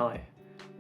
Hi.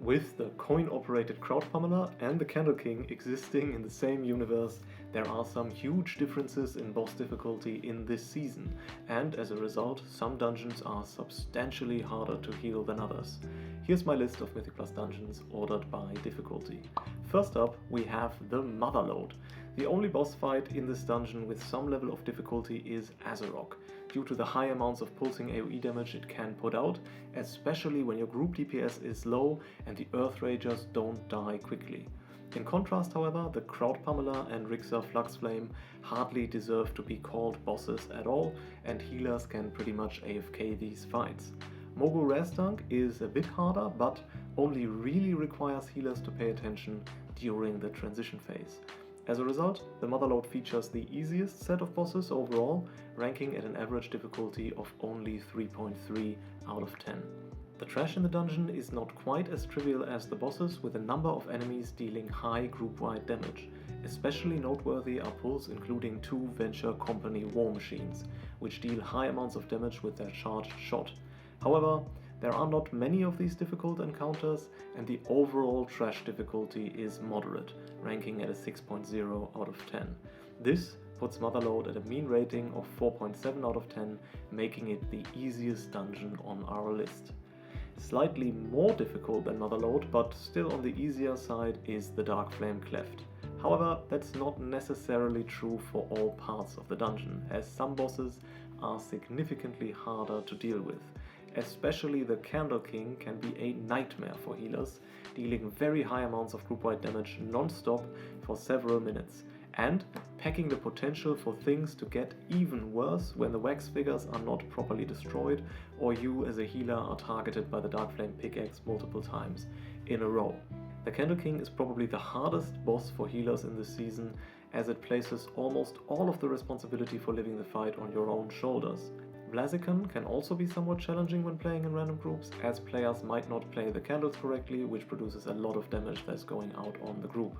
With the coin-operated Crowd Pummeler and the Candle King existing in the same universe, there are some huge differences in boss difficulty in this season, and as a result, some dungeons are substantially harder to heal than others. Here's my list of Mythic Plus dungeons ordered by difficulty. First up, we have the MOTHERLODE. The only boss fight in this dungeon with some level of difficulty is Azerok, due to the high amounts of pulsing AoE damage it can put out, especially when your group DPS is low and the Earth Ragers don't die quickly. In contrast, however, the Crowd Pummeler and Rixar Fluxflame hardly deserve to be called bosses at all, and healers can pretty much AFK these fights. Mogul Razdunk is a bit harder, but only really requires healers to pay attention during the transition phase. As a result, the MOTHERLODE features the easiest set of bosses overall, ranking at an average difficulty of only 3.3 out of 10. The trash in the dungeon is not quite as trivial as the bosses, with a number of enemies dealing high group-wide damage. Especially noteworthy are pulls including 2 Venture Company war machines, which deal high amounts of damage with their charged shot. However, there are not many of these difficult encounters, and the overall trash difficulty is moderate, ranking at a 6.0 out of 10. This puts MOTHERLODE at a mean rating of 4.7 out of 10, making it the easiest dungeon on our list. Slightly more difficult than MOTHERLODE, but still on the easier side, is the Darkflame Cleft. However, that's not necessarily true for all parts of the dungeon, as some bosses are significantly harder to deal with. Especially the Candle King can be a nightmare for healers, dealing very high amounts of group-wide damage non-stop for several minutes, and packing the potential for things to get even worse when the wax figures are not properly destroyed or you as a healer are targeted by the Darkflame pickaxe multiple times in a row. The Candle King is probably the hardest boss for healers in this season, as it places almost all of the responsibility for living the fight on your own shoulders. Blaziken can also be somewhat challenging when playing in random groups, as players might not play the candles correctly, which produces a lot of damage that's going out on the group.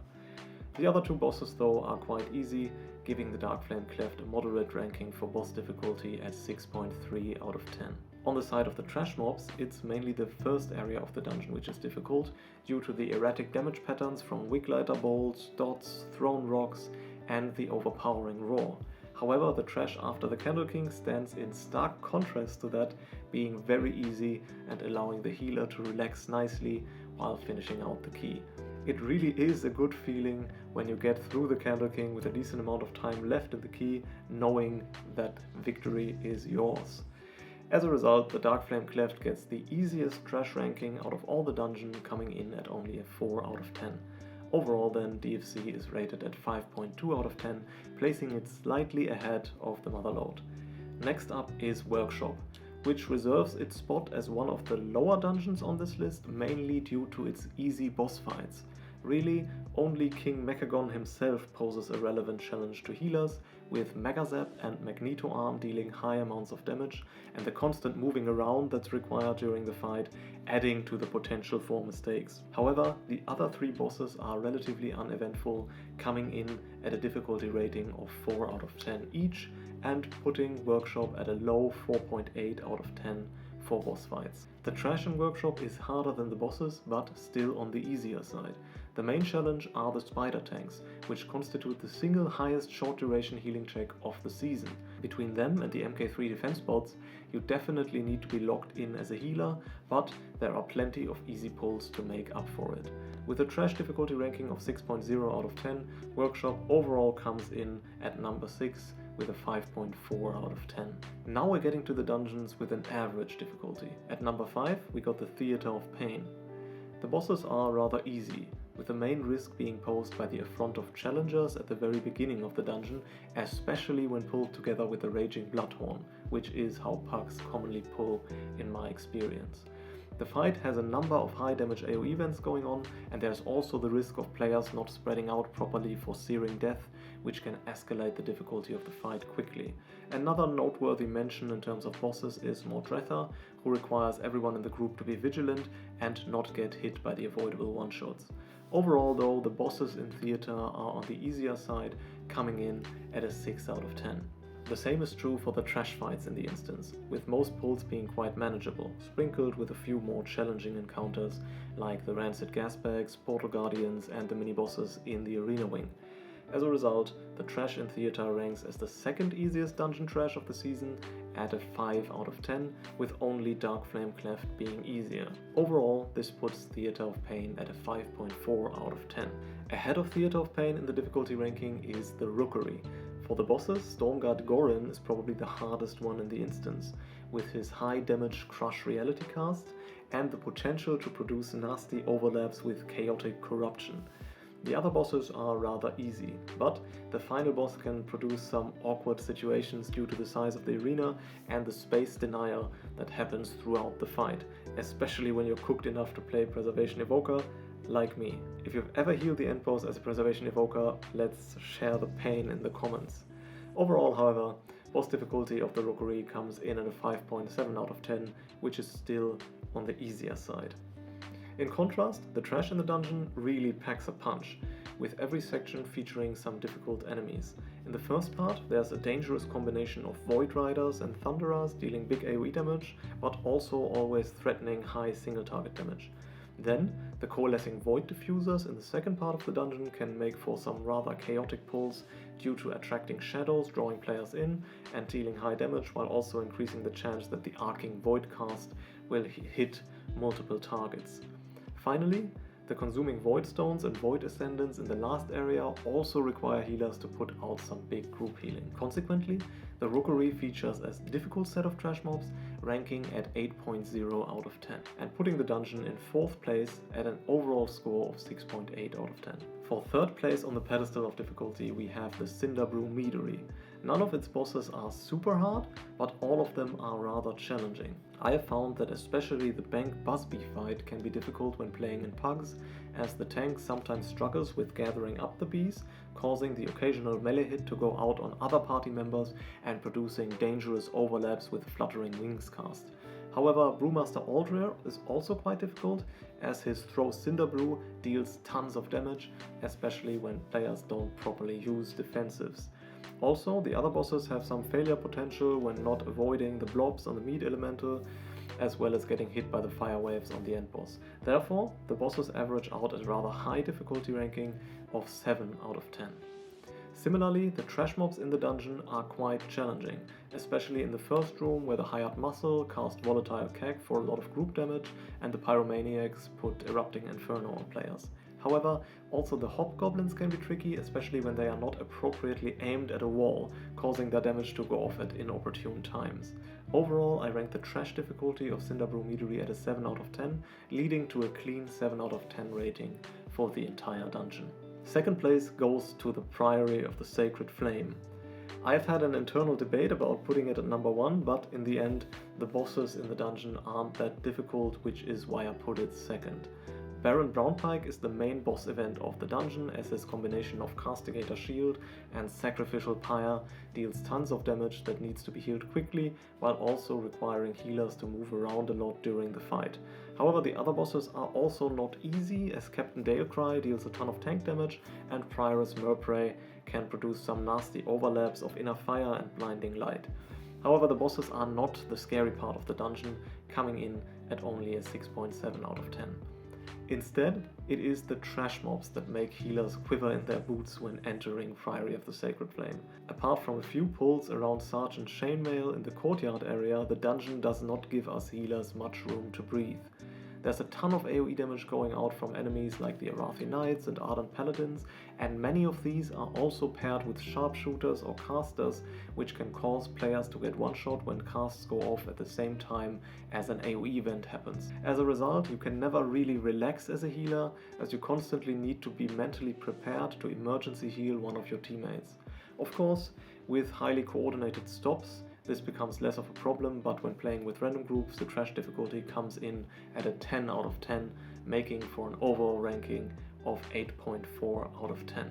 The other 2 bosses though are quite easy, giving the Darkflame Cleft a moderate ranking for boss difficulty at 6.3 out of 10. On the side of the trash mobs, it's mainly the first area of the dungeon which is difficult, due to the erratic damage patterns from Wiglighter bolts, dots, thrown rocks, and the overpowering roar. However, the trash after the Candle King stands in stark contrast to that, being very easy and allowing the healer to relax nicely while finishing out the key. It really is a good feeling when you get through the Candle King with a decent amount of time left in the key, knowing that victory is yours. As a result, the Darkflame Cleft gets the easiest trash ranking out of all the dungeon, coming in at only a 4 out of 10. Overall then, DFC is rated at 5.2 out of 10, placing it slightly ahead of the MOTHERLODE. Next up is Workshop, which reserves its spot as one of the lower dungeons on this list, mainly due to its easy boss fights. Really, only King Mechagon himself poses a relevant challenge to healers, with Megazap and Magneto Arm dealing high amounts of damage, and the constant moving around that's required during the fight adding to the potential for mistakes. However, the other 3 bosses are relatively uneventful, coming in at a difficulty rating of 4 out of 10 each, and putting Workshop at a low 4.8 out of 10 for boss fights. The trash in Workshop is harder than the bosses, but still on the easier side. The main challenge are the spider tanks, which constitute the single highest short duration healing check of the season. Between them and the MK3 defense bots, you definitely need to be locked in as a healer, but there are plenty of easy pulls to make up for it. With a trash difficulty ranking of 6.0 out of 10, Workshop overall comes in at number 6 with a 5.4 out of 10. Now we're getting to the dungeons with an average difficulty. At number 5 we got the Theatre of Pain. The bosses are rather easy, with the main risk being posed by the affront of challengers at the very beginning of the dungeon, especially when pulled together with the Raging Bloodhorn, which is how pugs commonly pull in my experience. The fight has a number of high damage AoE events going on, and there's also the risk of players not spreading out properly for Searing Death, which can escalate the difficulty of the fight quickly. Another noteworthy mention in terms of bosses is Mordretha, who requires everyone in the group to be vigilant and not get hit by the avoidable one-shots. Overall though, the bosses in Theatre are on the easier side, coming in at a 6 out of 10. The same is true for the trash fights in the instance, with most pulls being quite manageable, sprinkled with a few more challenging encounters like the rancid gas bags, portal guardians and the mini-bosses in the arena wing. As a result, the trash in Theater ranks as the second easiest dungeon trash of the season at a 5 out of 10, with only Darkflame Cleft being easier. Overall, this puts Theater of Pain at a 5.4 out of 10. Ahead of Theater of Pain in the difficulty ranking is the Rookery. For the bosses, Stormguard Gorin is probably the hardest one in the instance, with his high damage Crush Reality cast and the potential to produce nasty overlaps with Chaotic Corruption. The other bosses are rather easy, but the final boss can produce some awkward situations due to the size of the arena and the space denial that happens throughout the fight, especially when you're cooked enough to play Preservation Evoker, like me. If you've ever healed the end boss as a Preservation Evoker, let's share the pain in the comments. Overall, however, boss difficulty of the Rookery comes in at a 5.7 out of 10, which is still on the easier side. In contrast, the trash in the dungeon really packs a punch, with every section featuring some difficult enemies. In the first part, there's a dangerous combination of Void Riders and Thunderers dealing big AoE damage, but also always threatening high single target damage. Then, the coalescing Void Diffusers in the second part of the dungeon can make for some rather chaotic pulls due to attracting shadows, drawing players in, and dealing high damage while also increasing the chance that the arcing Void cast will hit multiple targets. Finally, the consuming Void Stones and Void Ascendants in the last area also require healers to put out some big group healing. Consequently, the Rookery features a difficult set of trash mobs, ranking at 8.0 out of 10, and putting the dungeon in 4th place at an overall score of 6.8 out of 10. For 3rd place on the pedestal of difficulty, we have the Cinderbrew Meadery. None of its bosses are super hard, but all of them are rather challenging. I have found that especially the Bank Busby fight can be difficult when playing in pugs, as the tank sometimes struggles with gathering up the bees, causing the occasional melee hit to go out on other party members and producing dangerous overlaps with Fluttering Wings cast. However, Brewmaster Aldrich is also quite difficult, as his Throw Cinderbrew deals tons of damage, especially when players don't properly use defensives. Also, the other bosses have some failure potential when not avoiding the blobs on the meat elemental, as well as getting hit by the fire waves on the end boss. Therefore, the bosses average out at a rather high difficulty ranking of 7 out of 10. Similarly, the trash mobs in the dungeon are quite challenging, especially in the first room where the Hired Muscle cast Volatile Keg for a lot of group damage and the Pyromaniacs put Erupting Inferno on players. However, also the Hobgoblins can be tricky, especially when they are not appropriately aimed at a wall, causing their damage to go off at inopportune times. Overall, I rank the trash difficulty of Cinderbrew Meadery at a 7 out of 10, leading to a clean 7 out of 10 rating for the entire dungeon. Second place goes to the Priory of the Sacred Flame. I've had an internal debate about putting it at number 1, but in the end, the bosses in the dungeon aren't that difficult, which is why I put it second. Baron Brownpike is the main boss event of the dungeon, as his combination of Castigator Shield and Sacrificial Pyre deals tons of damage that needs to be healed quickly, while also requiring healers to move around a lot during the fight. However, the other bosses are also not easy, as Captain Dalecry deals a ton of tank damage, and Prioress Murprey can produce some nasty overlaps of Inner Fire and Blinding Light. However, the bosses are not the scary part of the dungeon, coming in at only a 6.7 out of 10. Instead, it is the trash mobs that make healers quiver in their boots when entering Priory of the Sacred Flame. Apart from a few pulls around Sergeant Chainmail in the courtyard area, the dungeon does not give us healers much room to breathe. There's a ton of AoE damage going out from enemies like the Arathi Knights and Ardent Paladins, and many of these are also paired with sharpshooters or casters, which can cause players to get one-shot when casts go off at the same time as an AoE event happens. As a result, you can never really relax as a healer, as you constantly need to be mentally prepared to emergency heal one of your teammates. Of course, with highly coordinated stops, this becomes less of a problem, but when playing with random groups, the trash difficulty comes in at a 10 out of 10, making for an overall ranking of 8.4 out of 10.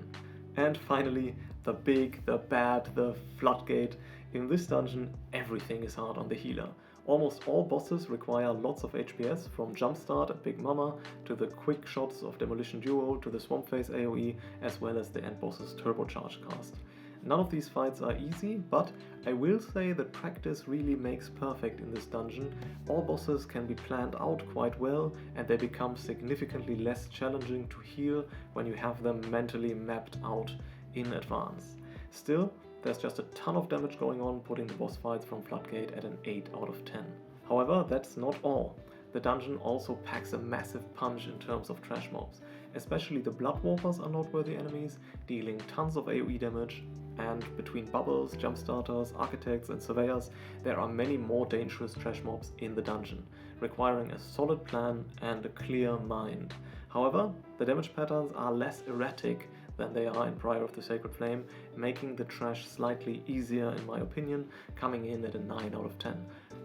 And finally, the big, the bad, the Floodgate. In this dungeon, everything is hard on the healer. Almost all bosses require lots of HPS, from Jumpstart and Big Mama to the quick shots of Demolition Duo to the Swamp Face AoE, as well as the end boss's Turbocharge cast. None of these fights are easy, but I will say that practice really makes perfect in this dungeon. All bosses can be planned out quite well, and they become significantly less challenging to heal when you have them mentally mapped out in advance. Still, there's just a ton of damage going on, putting the boss fights from Floodgate at an 8 out of 10. However, that's not all. The dungeon also packs a massive punch in terms of trash mobs. Especially the Bloodwarpers are noteworthy enemies, dealing tons of AoE damage, and between bubbles, jumpstarters, architects and surveyors, there are many more dangerous trash mobs in the dungeon, requiring a solid plan and a clear mind. However, the damage patterns are less erratic than they are in Priory of the Sacred Flame, making the trash slightly easier in my opinion, coming in at a 9 out of 10.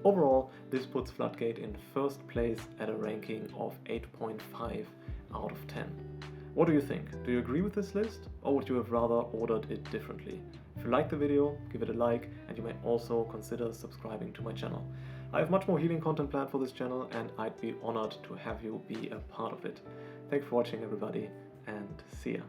Overall, this puts Floodgate in first place at a ranking of 8.5 out of 10. What do you think? Do you agree with this list, or would you have rather ordered it differently? If you liked the video, give it a like, and you may also consider subscribing to my channel. I have much more healing content planned for this channel, and I'd be honored to have you be a part of it. Thanks for watching everybody, and see ya.